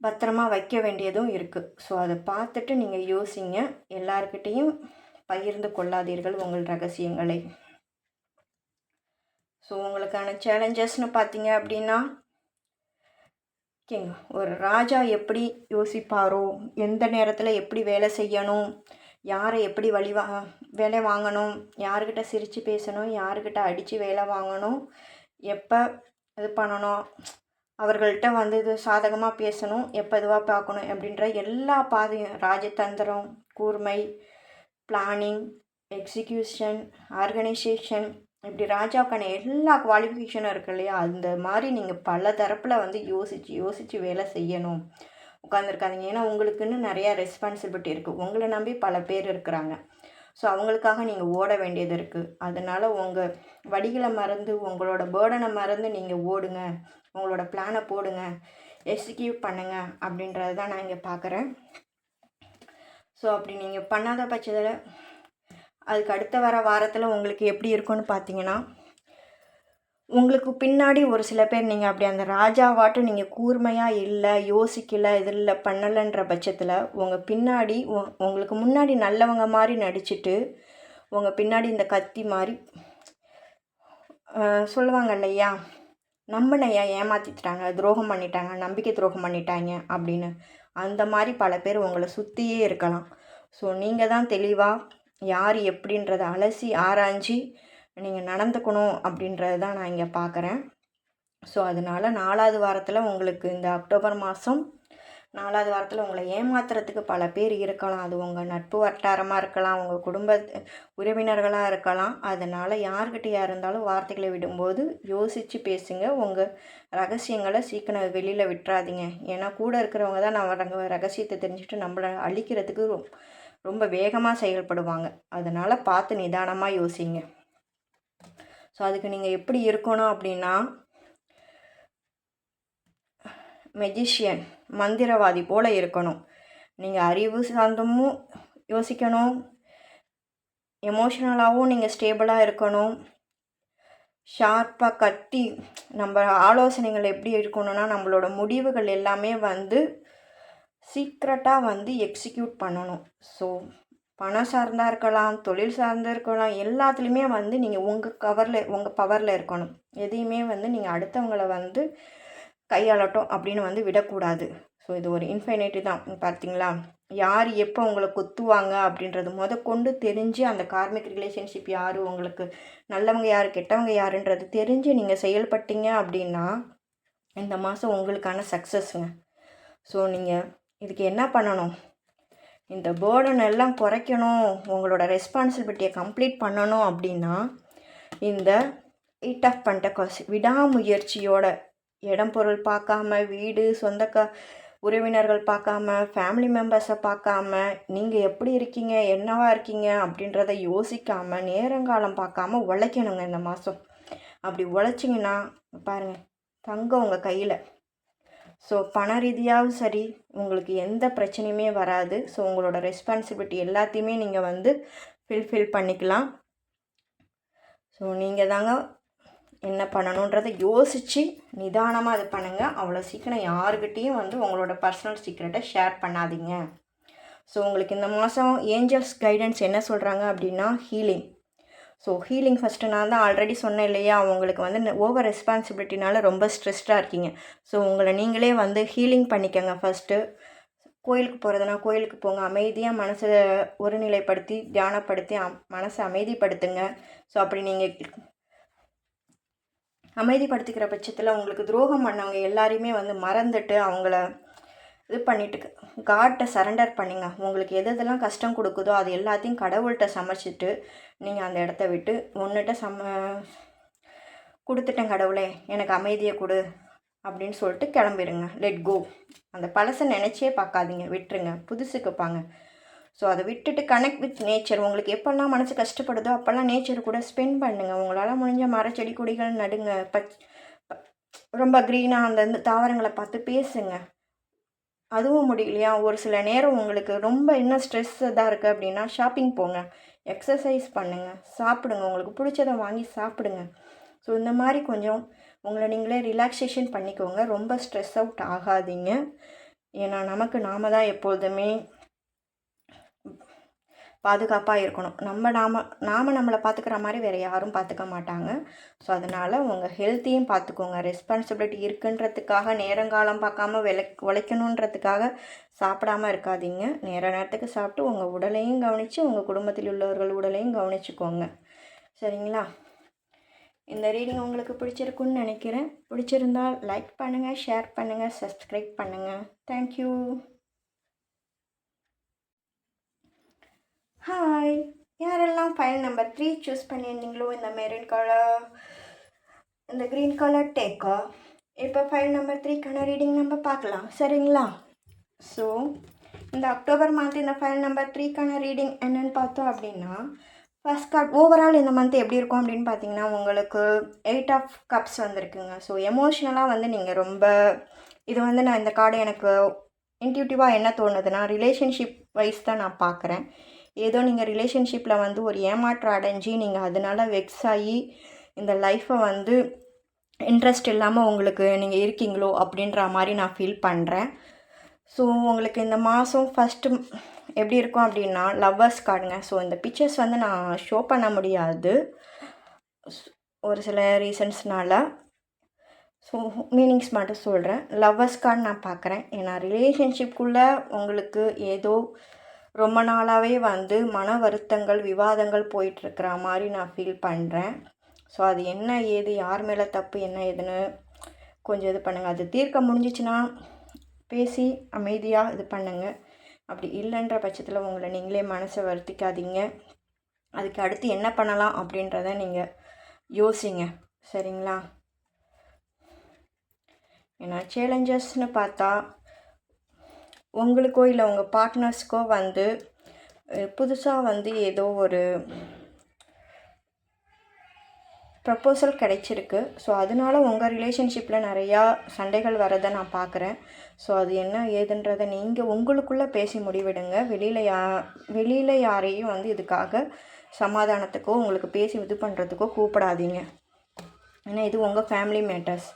பத்திரமா வைக்க வேண்டியதும் இருக்குது. ஸோ அதை பார்த்துட்டு நீங்கள் யோசிங்க. எல்லார்கிட்டையும் பகிர்ந்து கொள்ளாதீர்கள் உங்கள் ரகசியங்களை. ஸோ உங்களுக்கான சேலஞ்சஸ்னு பார்த்தீங்க அப்படின்னா, ஓகேங்க, ஒரு ராஜா எப்படி யோசிப்பாரோ, எந்த நேரத்தில் எப்படி வேலை செய்யணும், யாரை எப்படி வேலை வாங்கணும், யாருக்கிட்ட சிரித்து பேசணும், யாருக்கிட்ட அடித்து வேலை வாங்கணும், எப்போ இது பண்ணணும், அவர்கள்ட்ட வந்து இது சாதகமாக பேசணும், எப்போ இதுவாக பார்க்கணும் அப்படின்ற எல்லா பாதையும் ராஜதந்திரம், கூர்மை, பிளானிங், எக்ஸிக்யூஷன், ஆர்கனைசேஷன், இப்படி ராஜாவுக்கான எல்லா குவாலிஃபிகேஷனும் இருக்கு இல்லையா? அந்த மாதிரி நீங்கள் பல தரப்பில் வந்து யோசித்து வேலை செய்யணும். உட்காந்துருக்காதீங்க. ஏன்னா உங்களுக்குன்னு நிறையா ரெஸ்பான்சிபிலிட்டி இருக்குது. உங்களை நம்பி பல பேர் இருக்கிறாங்க. ஸோ அவங்களுக்காக நீங்கள் ஓட வேண்டியது இருக்குது. அதனால் உங்கள் வழிகளை மறந்து, உங்களோட பேர்டனை மறந்து நீங்கள் ஓடுங்க. உங்களோட பிளானை போடுங்க, எக்ஸிக்யூட் பண்ணுங்கள் அப்படின்றது தான் நான் இங்கே பார்க்குறேன். ஸோ அப்படி நீங்கள் பண்ணாத பட்சத்தில் அதுக்கு அடுத்த வாரத்தில் உங்களுக்கு எப்படி இருக்குன்னு பார்த்தீங்கன்னா, உங்களுக்கு பின்னாடி ஒரு சில பேர் நீங்கள் அப்படி அந்த ராஜாவாட்டும் நீங்கள் கூர்மையாக இல்லை, யோசிக்கலை, இதில் பண்ணலைன்ற பட்சத்தில் உங்கள் பின்னாடி உங்களுக்கு முன்னாடி நல்லவங்க மாதிரி நடிச்சுட்டு உங்கள் பின்னாடி இந்த கத்தி மாதிரி சொல்லுவாங்க இல்லையா, நம்பினையா ஏமாற்றிட்டாங்க, துரோகம் பண்ணிட்டாங்க, நம்பிக்கை துரோகம் பண்ணிட்டாங்க அப்படின்னு. அந்த மாதிரி பல பேர் உங்களை சுற்றியே இருக்கலாம். ஸோ நீங்கள் தான் தெளிவாக யார் எப்படின்றத அலசி ஆராய்ஞ்சி நீங்கள் நடந்துக்கணும் அப்படின்றது தான் நான் இங்கே பார்க்குறேன். ஸோ அதனால் 4வது வாரத்தில் உங்களுக்கு இந்த அக்டோபர் மாதம் 4வது வாரத்தில் உங்களை ஏமாத்துறதுக்கு பல பேர் இருக்கலாம். அது உங்கள் நட்பு வட்டாரமாக இருக்கலாம், உங்கள் குடும்ப உறவினர்களாக இருக்கலாம். அதனால் யார்கிட்டயா இருந்தாலும் வார்த்தைகளை விடும்போது யோசித்து பேசுங்க. உங்கள் ரகசியங்களை சீக்கிரம் வெளியில் விட்டுறாதீங்க. ஏன்னா கூட இருக்கிறவங்க தான் நம்ம ரகசியத்தை தெரிஞ்சுட்டு நம்மளை அழிக்கிறதுக்கு ரொம்ப வேகமாக செயல்படுவாங்க. அதனால் பார்த்து நிதானமாக யோசிங்க. ஸோ அதுக்கு நீங்கள் எப்படி இருக்கணும் அப்படின்னா, மெஜிஷியன் மந்திரவாதி போல் இருக்கணும். நீங்கள் அறிவு சார்ந்தமும் யோசிக்கணும், எமோஷ்னலாகவும் நீங்கள் ஸ்டேபிளாக இருக்கணும். ஷார்ப்பாக கட்டி நம்ம ஆலோசனைகள் எப்படி இருக்கணும்னா, நம்மளோட முடிவுகள் எல்லாமே சீக்ரெட்டாக எக்ஸிக்யூட் பண்ணணும். ஸோ பணம் சார்ந்தாக இருக்கலாம், தொழில் சார்ந்தாக இருக்கலாம், எல்லாத்துலேயுமே நீங்கள் உங்கள் பவரில் இருக்கணும். எதையுமே நீங்கள் அடுத்தவங்களை கையாளட்டும் அப்படின்னு விடக்கூடாது. ஸோ இது ஒரு இன்ஃபைனைட்டி தான். பார்த்தீங்களா, யார் எப்போ உங்களை கொத்துவாங்க அப்படின்றது கொண்டு தெரிஞ்சு, அந்த கார்மிக் ரிலேஷன்ஷிப் யார், உங்களுக்கு நல்லவங்க யார் கெட்டவங்க யாருன்றது தெரிஞ்சு நீங்கள் செயல்பட்டீங்க அப்படின்னா இந்த மாதம் உங்களுக்கான சக்ஸஸ்ங்க. ஸோ நீங்கள் இதுக்கு என்ன பண்ணணும், இந்த பேர்டன் எல்லாம் குறைக்கணும், உங்களோட ரெஸ்பான்சிபிலிட்டியை கம்ப்ளீட் பண்ணணும் அப்படின்னா இந்த 8 ஆஃப் பென்டக்கல்ஸ் விடாமுயற்சியோட, இடம் பொருள் பார்க்காம, வீடு சொந்த உறவினர்கள் பார்க்காம, ஃபேமிலி மெம்பர்ஸை பார்க்காம, நீங்கள் எப்படி இருக்கீங்க என்னவா இருக்கீங்க அப்படின்றத யோசிக்காமல், நேரங்காலம் பார்க்காம உழைக்கணுங்க இந்த மாதம். அப்படி உழைச்சிங்கன்னா பாருங்கள், தங்கம் உங்கள் கையில். ஸோ பண ரீதியாகவும் சரி, உங்களுக்கு எந்த பிரச்சனையுமே வராது. ஸோ உங்களோட ரெஸ்பான்சிபிலிட்டி எல்லாத்தையுமே நீங்கள் ஃபில்ஃபில் பண்ணிக்கலாம். ஸோ நீங்கள் தாங்க என்ன பண்ணணுன்றதை யோசித்து நிதானமாக அது பண்ணுங்கள். அவ்வளோ சீக்கிரம் யாருக்கிட்டேயும் உங்களோட பர்சனல் சீக்ரெட்டை ஷேர் பண்ணாதீங்க. ஸோ உங்களுக்கு இந்த மாதம் ஏஞ்சல்ஸ் கைடன்ஸ் என்ன சொல்கிறாங்க அப்படின்னா, ஹீலிங். ஸோ ஹீலிங் ஃபஸ்ட்டு நான் தான் ஆல்ரெடி சொன்னேன் இல்லையா, உங்களுக்கு ஓவர் ரெஸ்பான்சிபிலிட்டினால ரொம்ப ஸ்ட்ரெஸ்டாக இருக்கீங்க. ஸோ உங்களை நீங்களே ஹீலிங் பண்ணிக்கங்க. ஃபஸ்ட்டு கோயிலுக்கு போகிறதுனா கோயிலுக்கு போங்க, அமைதியாக மனசை ஒருநிலைப்படுத்தி தியானப்படுத்தி மனசை அமைதிப்படுத்துங்க. ஸோ அப்படி நீங்கள் அமைதிப்படுத்திக்கிற பட்சத்தில் உங்களுக்கு துரோகம் பண்ணவங்க எல்லாரையுமே மறந்துட்டு அவங்கள இது பண்ணிட்டு காட்டை சரண்டர் பண்ணுங்க. உங்களுக்கு எதெல்லாம் கஷ்டம் கொடுக்குதோ அது எல்லாத்தையும் கடவுள்கிட்ட சமைச்சிட்டு நீங்கள் அந்த இடத்த விட்டு கொடுத்துட்டேன் கடவுளே எனக்கு அமைதியை கொடு அப்படின்னு சொல்லிட்டு கிளம்பிடுங்க. Let go. அந்த பழசை நினச்சே பார்க்காதீங்க, விட்டுருங்க, புதுசுக்கு பாங்க. ஸோ அதை விட்டுட்டு கனெக்ட் வித் நேச்சர். உங்களுக்கு எப்போல்லாம் மனசு கஷ்டப்படுதோ அப்போல்லாம் நேச்சர் கூட ஸ்பெண்ட் பண்ணுங்கள். உங்களால் முடிஞ்ச மரம் செடி கொடிகள் நடுங்க, ரொம்ப க்ரீனாக அந்த தாவரங்களை பார்த்து பேசுங்க. அதுவும் முடியலையா, ஒரு சில நேரம் உங்களுக்கு ரொம்ப இன்னும் ஸ்ட்ரெஸ்ஸாக இருக்குது அப்படின்னா ஷாப்பிங் போங்க, எக்ஸசைஸ் பண்ணுங்கள், சாப்பிடுங்க, உங்களுக்கு பிடிச்சதை வாங்கி சாப்பிடுங்க. ஸோ இந்த மாதிரி கொஞ்சம் உங்களை நீங்களே ரிலாக்ஸேஷன் பண்ணிக்கோங்க. ரொம்ப ஸ்ட்ரெஸ் அவுட் ஆகாதீங்க. ஏன்னா நாம தான் எப்பொழுதுமே பாதுகாப்பாக இருக்கணும். நாம் நம்மளை பார்த்துக்கிற மாதிரி வேறு யாரும் பார்த்துக்க மாட்டாங்க. ஸோ அதனால் உங்கள் ஹெல்த்தையும் பார்த்துக்கோங்க. ரெஸ்பான்சிபிலிட்டி இருக்குன்றதுக்காக நேரங்காலம் பார்க்காம உழைக்கணுன்றதுக்காக சாப்பிடாமல் இருக்காதீங்க. நேரத்துக்கு சாப்பிட்டு உங்கள் உடலையும் கவனித்து உங்கள் குடும்பத்தில் உள்ளவர்கள் உடலையும் கவனிச்சுக்கோங்க. சரிங்களா? இந்த ரீடிங் உங்களுக்கு பிடிச்சிருக்குன்னு நினைக்கிறேன். பிடிச்சிருந்தால் லைக் பண்ணுங்கள், ஷேர் பண்ணுங்கள், சப்ஸ்கிரைப் பண்ணுங்கள். தேங்க்யூ. ஹாய். யாரெல்லாம் ஃபைல் நம்பர் 3 சூஸ் பண்ணியிருந்தீங்களோ, இந்த மெரூன் கலர், இந்த க்ரீன் கலர் டேக்கா, இப்போ ஃபைல் நம்பர் 3க்கான ரீடிங் நம்ம பார்க்கலாம். சரிங்களா? ஸோ இந்த அக்டோபர் மந்த் இந்த ஃபைல் நம்பர் 3க்கான ரீடிங் என்னென்னு பார்த்தோம் அப்படின்னா, ஃபஸ்ட் கார்ட் ஓவரால் இந்த மந்த் எப்படி இருக்கும் அப்படின்னு பார்த்தீங்கன்னா, உங்களுக்கு 8 ஆஃப் கப்ஸ் வந்திருக்குங்க. ஸோ எமோஷ்னலாக நீங்கள் ரொம்ப இது நான் இந்த கார்டு எனக்கு இன்ட்யூட்டிவாக என்ன தோணுதுன்னா, ரிலேஷன்ஷிப் வைஸ் தான் நான் பார்க்குறேன். ஏதோ நீங்கள் ரிலேஷன்ஷிப்பில் ஒரு ஏமாற்றம் அடைஞ்சி நீங்கள் அதனால் வெக்ஸ் ஆகி இந்த லைஃப்பை இன்ட்ரெஸ்ட் இல்லாமல் உங்களுக்கு நீங்கள் இருக்கீங்களோ அப்படின்ற மாதிரி நான் ஃபீல் பண்ணுறேன். ஸோ உங்களுக்கு இந்த மாதம் ஃபஸ்ட்டு எப்படி இருக்கும் அப்படின்னா, லவ்வர்ஸ் கார்டுங்க. ஸோ இந்த பிக்சர்ஸ் நான் ஷோ பண்ண முடியாது ஒரு சில ரீசன்ஸ்னால. ஸோ மீனிங்ஸ் மட்டும் சொல்கிறேன். லவ்வர்ஸ் கார்டு நான் பார்க்குறேன். ஏன்னா ரிலேஷன்ஷிப்குள்ளே உங்களுக்கு ஏதோ ரொம்ப நாளாகவே மன வருத்தங்கள் விவாதங்கள் போயிட்டுருக்கிற மாதிரி நான் ஃபீல் பண்ணுறேன். ஸோ அது என்ன ஏது யார் மேலே தப்பு என்ன ஏதுன்னு கொஞ்சம் இது பண்ணுங்கள். அது தீர்க்க முடிஞ்சிச்சுன்னா பேசி அமைதியாக இது பண்ணுங்கள். அப்படி இல்லைன்ற பட்சத்தில் உங்களை நீங்களே மனசை வருத்திக்காதீங்க. அதுக்கு அடுத்து என்ன பண்ணலாம் அப்படின்றத நீங்கள் யோசிங்க. சரிங்களா? ஏன்னா சேலஞ்சஸ்னு பார்த்தா உங்களுக்கோ இல்லை உங்கள் பார்ட்னர்ஸ்க்கோ வந்து புதுசாக வந்து ஏதோ ஒரு ப்ரப்போசல் கிடைச்சிருக்கு. ஸோ அதனால உங்கள் ரிலேஷன்ஷிப்பில் நிறையா சண்டைகள் வரதை நான் பார்க்குறேன். ஸோ அது என்ன ஏதுன்றதை நீங்கள் உங்களுக்குள்ளே பேசி முடிவிடுங்க. வெளியில் யாரையும் வந்து இதுக்காக சமாதானத்துக்கோ உங்களுக்கு பேசி இது பண்ணுறதுக்கோ கூப்பிடாதீங்க. ஏன்னா இது உங்கள் ஃபேமிலி மேட்டர்ஸ்.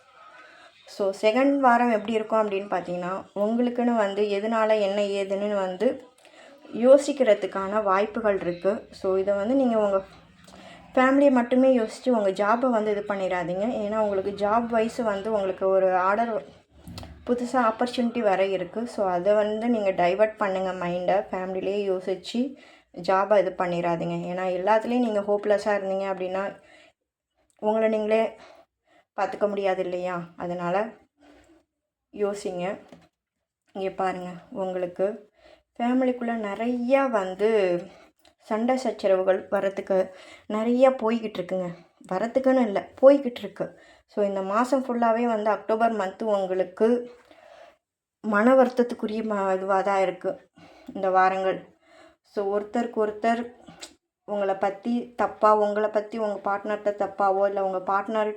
ஸோ செகண்ட் வாரம் எப்படி இருக்கும் அப்படின்னு பார்த்தீங்கன்னா, உங்களுக்குன்னு வந்து எதனால் என்ன ஏதுன்னு வந்து யோசிக்கிறதுக்கான வாய்ப்புகள் இருக்குது. ஸோ இதை வந்து நீங்கள் உங்கள் ஃபேமிலியை மட்டுமே யோசித்து உங்கள் ஜாப்பை வந்து இது பண்ணிடாதீங்க. ஏன்னா உங்களுக்கு ஜாப் வைஸ் வந்து உங்களுக்கு ஒரு ஆர்டர் புதுசாக ஆப்பர்ச்சுனிட்டி வர இருக்குது. ஸோ அதை வந்து நீங்கள் டைவர்ட் பண்ணுங்கள் மைண்டை. ஃபேமிலியிலே யோசித்து ஜாபை இது பண்ணிடாதீங்க. ஏன்னா எல்லாத்துலேயும் நீங்கள் ஹோப்லெஸ்ஸாக இருந்தீங்க அப்படின்னா உங்களை நீங்களே பார்த்துக்க முடியாது இல்லையா? அதனால் யோசிங்க. இங்கே பாருங்கள், உங்களுக்கு ஃபேமிலிக்குள்ளே நிறையா வந்து சண்டை சச்சரவுகள் வரத்துக்கு நிறையா போய்கிட்டு இருக்குங்க. வரத்துக்குன்னு இல்லை, போய்கிட்டு இருக்கு. ஸோ இந்த மாதம் ஃபுல்லாகவே வந்து அக்டோபர் மந்த்து உங்களுக்கு மன வருத்தத்துக்குரிய இதுவாக தான் இருக்குது இந்த வாரங்கள். ஸோ ஒருத்தருக்கு ஒருத்தர் உங்களை பற்றி தப்பாக, உங்களை பற்றி உங்கள் பார்ட்னர்கிட்ட தப்பாவோ இல்லை உங்கள் பார்ட்னர்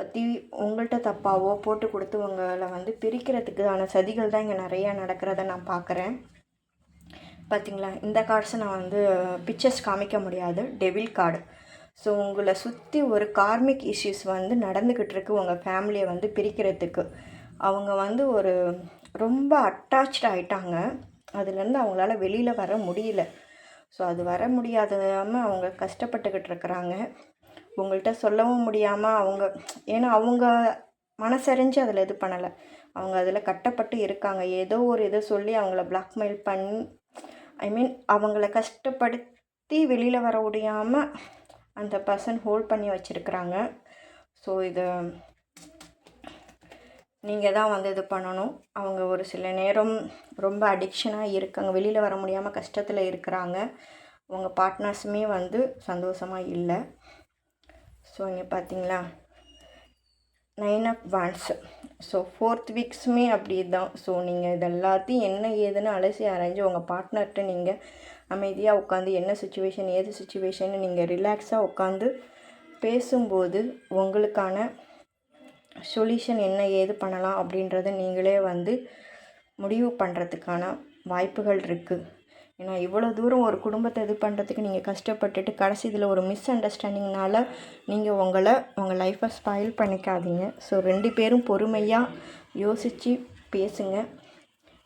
பற்றி உங்கள்கிட்ட தப்பாவோ போட்டு கொடுத்து உங்களை வந்து பிரிக்கிறதுக்கான சதிகள் தான் இங்கே நிறையா நடக்கிறத நான் பார்க்குறேன். பார்த்திங்களா? இந்த கார்ட்ஸை நான் வந்து பிக்சர்ஸ் காமிக்க முடியாது, டெவில் கார்டு. ஸோ உங்களை சுற்றி ஒரு கார்மிக் இஷ்யூஸ் வந்து நடந்துக்கிட்டு இருக்கு உங்கள் ஃபேமிலியை வந்து பிரிக்கிறதுக்கு. அவங்க வந்து ஒரு ரொம்ப அட்டாச்ட் ஆகிட்டாங்க. அதுலேருந்து அவங்களால வெளியில் வர முடியல. ஸோ அது வர முடியாததாமல் அவங்க கஷ்டப்பட்டுக்கிட்டு இருக்கிறாங்க. உங்கள்கிட்ட சொல்லவும் முடியாமல் அவங்க, ஏன்னா அவங்க மனசறிஞ்சு அதில் இது பண்ணலை, அவங்க அதில் கட்டப்பட்டு இருக்காங்க. ஏதோ ஒரு இதை சொல்லி அவங்கள பிளாக்மெயில் பண்ணி, அவங்கள கஷ்டப்படுத்தி வெளியில் வர முடியாமல் அந்த பர்சன் ஹோல்ட் பண்ணி வச்சுருக்குறாங்க. ஸோ இதை நீங்கள் தான் வந்து இது பண்ணணும். அவங்க ஒரு சில நேரம் ரொம்ப அடிக்ஷனாக இருக்காங்க, வெளியில் வர முடியாமல் கஷ்டத்தில் இருக்கிறாங்க. உங்கள் பார்ட்னர்ஸுமே வந்து சந்தோஷமாக இல்லை. ஸோ இங்கே பார்த்தீங்களா, 9 ஆஃப் வாண்ட்ஸ். ஸோ 4th வீக்ஸுமே அப்படி தான். ஸோ நீங்கள் இது எல்லாத்தையும் என்ன ஏதுன்னு அலசி ஆராய்ஞ்சு உங்கள் பார்ட்னர்கிட்ட நீங்கள் அமைதியாக உட்காந்து என்ன சுச்சுவேஷன் ஏது சுச்சுவேஷன் நீங்கள் ரிலாக்ஸாக உட்காந்து பேசும்போது உங்களுக்கான சொல்யூஷன் என்ன ஏது பண்ணலாம் அப்படின்றத நீங்களே வந்து முடிவு பண்ணுறதுக்கான வாய்ப்புகள் இருக்குது. ஏன்னா இவ்வளோ தூரம் ஒரு குடும்பத்தை இது பண்ணுறதுக்கு நீங்கள் கஷ்டப்பட்டுட்டு கடைசி இதில் ஒரு மிஸ் அண்டர்ஸ்டாண்டிங்னால் நீங்கள் உங்கள் லைஃப்பை ஸ்பாயில் பண்ணிக்காதீங்க. ஸோ 2 பேரும் பொறுமையாக யோசித்து பேசுங்க,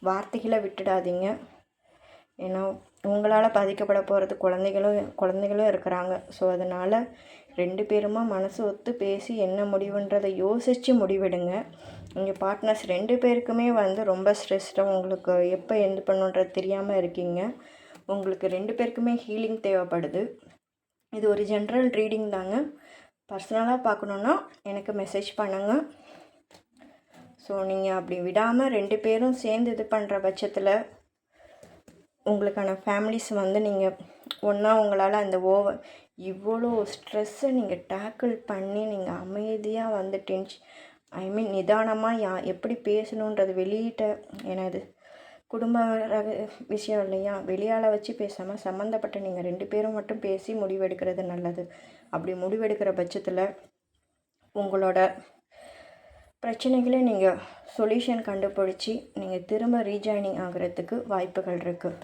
வார்த்தைகளை விட்டுடாதீங்க. ஏன்னா உங்களால் பாதிக்கப்பட போகிறது குழந்தைகளும் இருக்கிறாங்க. ஸோ அதனால் 2 பேருமா மனசு ஒத்து பேசி என்ன முடிவுன்றதை யோசித்து முடிவெடுங்க. உங்கள் பார்ட்னர்ஸ் 2 பேருக்குமே வந்து ரொம்ப ஸ்ட்ரெஸ்டாக, உங்களுக்கு எப்போ எந்த பண்ணுன்றது தெரியாமல் இருக்கீங்க. உங்களுக்கு 2 பேருக்குமே ஹீலிங் தேவைப்படுது. இது ஒரு ஜென்ரல் ரீடிங் தாங்க. பர்சனலாக பார்க்கணுன்னா எனக்கு மெசேஜ் பண்ணுங்கள். ஸோ நீங்கள் அப்படி விடாமல் 2 பேரும் சேர்ந்து இது பண்ணுற பட்சத்தில் உங்களுக்கான ஃபேமிலிஸ் வந்து நீங்கள் ஒன்றா உங்களால் அந்த இவ்வளோ ஸ்ட்ரெஸ்ஸை நீங்கள் டேக்கிள் பண்ணி நீங்கள் அமைதியாக வந்து நிதானமாக எப்படி பேசணுன்றது வெளியிட்ட, ஏன்னா இது குடும்ப விஷயம் இல்லையா, வெளியால் வச்சு பேசாமல் சம்மந்தப்பட்ட நீங்கள் 2 பேரும் மட்டும் பேசி முடிவெடுக்கிறது நல்லது. அப்படி முடிவெடுக்கிற பட்சத்தில் உங்களோட பிரச்சனைகளை நீங்கள் சொல்யூஷன் கண்டுபிடிச்சி நீங்கள் திரும்ப ரீஜாயினிங் ஆகிறதுக்கு வாய்ப்புகள் இருக்குது.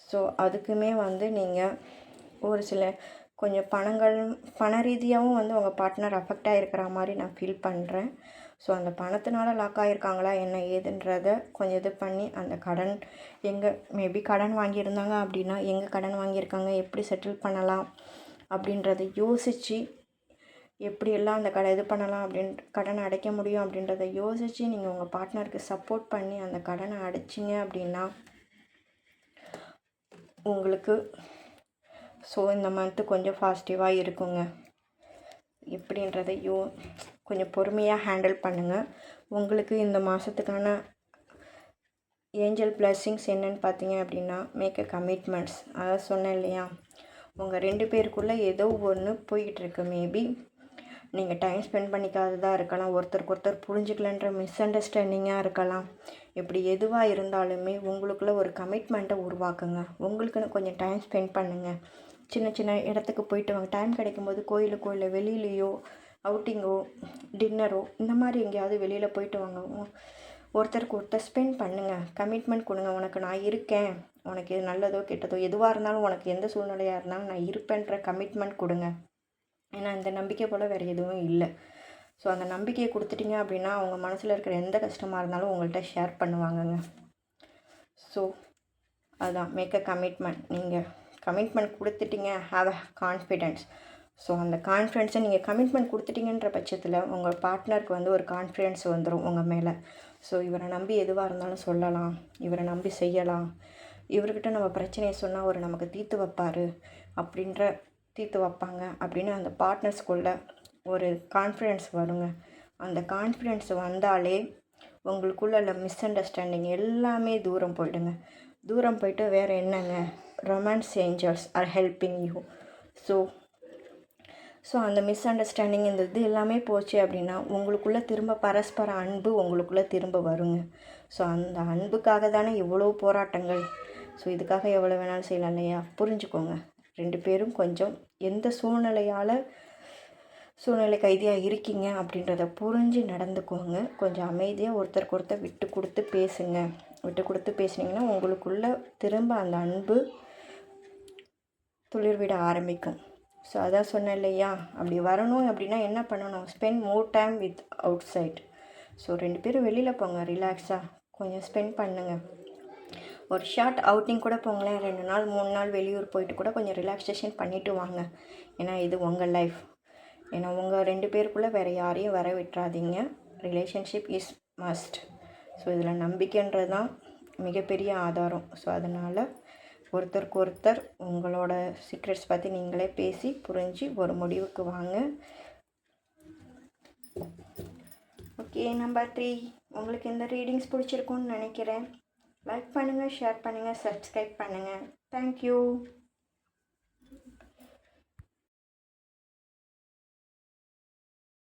ஸோ அதுக்குமே வந்து நீங்கள் ஒரு சில கொஞ்சம் பண ரீதியாகவும் வந்து உங்கள் பார்ட்னர் அஃபெக்ட் ஆகிருக்கிற மாதிரி நான் ஃபீல் பண்ணுறேன். ஸோ அந்த பணத்தினால லாக் ஆகிருக்காங்களா என்ன ஏதுன்றதை கொஞ்சம் இது பண்ணி அந்த கடன் மேபி கடன் வாங்கியிருந்தாங்க அப்படின்னா எங்கே கடன் வாங்கியிருக்காங்க, எப்படி செட்டில் பண்ணலாம் அப்படின்றத யோசித்து எப்படியெல்லாம் அந்த இது பண்ணலாம் கடனை அடைக்க முடியும் அப்படின்றத யோசித்து நீங்கள் உங்கள் பார்ட்னருக்கு சப்போர்ட் பண்ணி அந்த கடனை அடைச்சிங்க அப்படின்னா உங்களுக்கு ஸோ இந்த மந்த்து கொஞ்சம் பாசிட்டிவாக இருக்குங்க. எப்படின்றதை கொஞ்சம் பொறுமையாக ஹேண்டில் பண்ணுங்கள். உங்களுக்கு இந்த மாதத்துக்கான ஏஞ்சல் பிளெஸ்ஸிங்ஸ் என்னென்னு பார்த்தீங்க அப்படின்னா, மேக் அ கமிட்மெண்ட்ஸ். அதாவது சொன்னேன் இல்லையா, உங்கள் 2 பேருக்குள்ளே ஏதோ ஒன்று போய்கிட்டுருக்கு. மேபி நீங்கள் டைம் ஸ்பெண்ட் பண்ணிக்காததாக இருக்கலாம், ஒருத்தருக்கு ஒருத்தர் புரிஞ்சுக்கலன்ற மிஸ் அண்டர்ஸ்டாண்டிங்காக இருக்கலாம். இப்படி எதுவாக இருந்தாலுமே உங்களுக்குள்ளே ஒரு கமிட்மெண்ட்டை உருவாக்குங்க. உங்களுக்குன்னு கொஞ்சம் டைம் ஸ்பெண்ட் பண்ணுங்கள். சின்ன சின்ன இடத்துக்கு போயிட்டு வாங்க. டைம் கிடைக்கும்போது கோயிலுக்கோ இல்லை வெளியிலையோ அவுட்டிங்கோ டின்னரோ இந்த மாதிரி எங்கேயாவது வெளியில் போயிட்டு வாங்க. ஒருத்தருக்கு ஒருத்தர் ஸ்பெண்ட் பண்ணுங்கள். கமிட்மெண்ட் கொடுங்க. உனக்கு நான் இருக்கேன், உனக்கு எது நல்லதோ கெட்டதோ எதுவாக இருந்தாலும், உனக்கு எந்த சூழ்நிலையாக இருந்தாலும் நான் இருப்பேன்ற கமிட்மெண்ட் கொடுங்க. ஏன்னா இந்த நம்பிக்கை போல் வேறு எதுவும் இல்லை. ஸோ அந்த நம்பிக்கையை கொடுத்துட்டிங்க அப்படின்னா அவங்க மனசில் இருக்கிற எந்த கஷ்டமாக இருந்தாலும் உங்கள்கிட்ட ஷேர் பண்ணுவாங்கங்க. ஸோ அதுதான் மேக் அ கமிட்மெண்ட். நீங்கள் கமிட்மெண்ட் கொடுத்துட்டிங்க, ஹாவ் அ கான்ஃபிடென்ஸ். ஸோ அந்த கான்ஃபிடென்ஸை நீங்கள் கமிட்மெண்ட் கொடுத்துட்டிங்கன்ற பட்சத்தில் உங்கள் பார்ட்னருக்கு வந்து ஒரு கான்ஃபிடென்ஸ் வந்துடும் உங்கள் மேலே. ஸோ இவரை நம்பி எதுவாக இருந்தாலும் சொல்லலாம், இவரை நம்பி செய்யலாம், இவர்கிட்ட நம்ம பிரச்சனையை சொன்னால் அவர் நமக்கு தீர்த்து வைப்பார் அப்படின்ற தீர்த்து வைப்பாங்க அப்படின்னு அந்த பார்ட்னர்ஸ்குள்ளே ஒரு கான்ஃபிடென்ஸ் வருங்க. அந்த கான்ஃபிடென்ஸ் வந்தாலே உங்களுக்குள்ள உள்ள மிஸ் அண்டர்ஸ்டாண்டிங் எல்லாமே தூரம் போயிடுங்க. தூரம் போயிட்டு வேறு என்னங்க, romance angels are helping you. So அந்த மிஸ் அண்டர்ஸ்டாண்டிங் இந்த இது எல்லாமே போச்சு அப்படின்னா உங்களுக்குள்ளே திரும்ப பரஸ்பர அன்பு உங்களுக்குள்ளே திரும்ப வருங்க. ஸோ அந்த அன்புக்காக தானே இவ்வளோ போராட்டங்கள். ஸோ இதுக்காக எவ்வளோ வேணாலும் செய்யலாம் இல்லையா? புரிஞ்சுக்கோங்க. 2 பேரும் கொஞ்சம் எந்த சூழ்நிலை கைதியாக இருக்கீங்க அப்படின்றத புரிஞ்சு நடந்துக்கோங்க. கொஞ்சம் அமைதியாக ஒருத்தருக்கு ஒருத்தர் விட்டு கொடுத்து பேசுங்க. விட்டு கொடுத்து பேசுனீங்கன்னா உங்களுக்குள்ளே திரும்ப அந்த அன்பு துளிர்விட ஆரம்பிக்கும். ஸோ அதான் சொன்னேன் இல்லையா, அப்படி வரணும் அப்படின்னா என்ன பண்ணணும், spend more time with outside. So 2 பேரும் வெளியில் போங்க, ரிலாக்ஸாக கொஞ்சம் ஸ்பெண்ட் பண்ணுங்கள். ஒரு ஷார்ட் அவுட்டிங் கூட போங்களேன், 2 நாள் 3 நாள் வெளியூர் போயிட்டு கூட கொஞ்சம் ரிலாக்ஸேஷன் பண்ணிவிட்டு வாங்க. ஏன்னா இது உங்கள் லைஃப். ஏன்னா உங்கள் 2 பேருக்குள்ளே வேறு யாரையும் வர விட்டுறாதீங்க. Relationship is must. ஸோ இதில் நம்பிக்கைன்றது தான் மிகப்பெரிய ஆதாரம். ஸோ அதனால் ஒருத்தருக்கு ஒருத்தர் உங்களோட சீக்ரெட்ஸ் பற்றி நீங்களே பேசி புரிஞ்சு ஒரு முடிவுக்கு வாங்க. Okay, number 3. உங்களுக்கு இந்த ரீடிங்ஸ் பிடிச்சிருக்கும்னு நினைக்கிறேன். லைக் பண்ணுங்கள், ஷேர் பண்ணுங்கள், சப்ஸ்கிரைப் பண்ணுங்கள். தேங்க்யூ.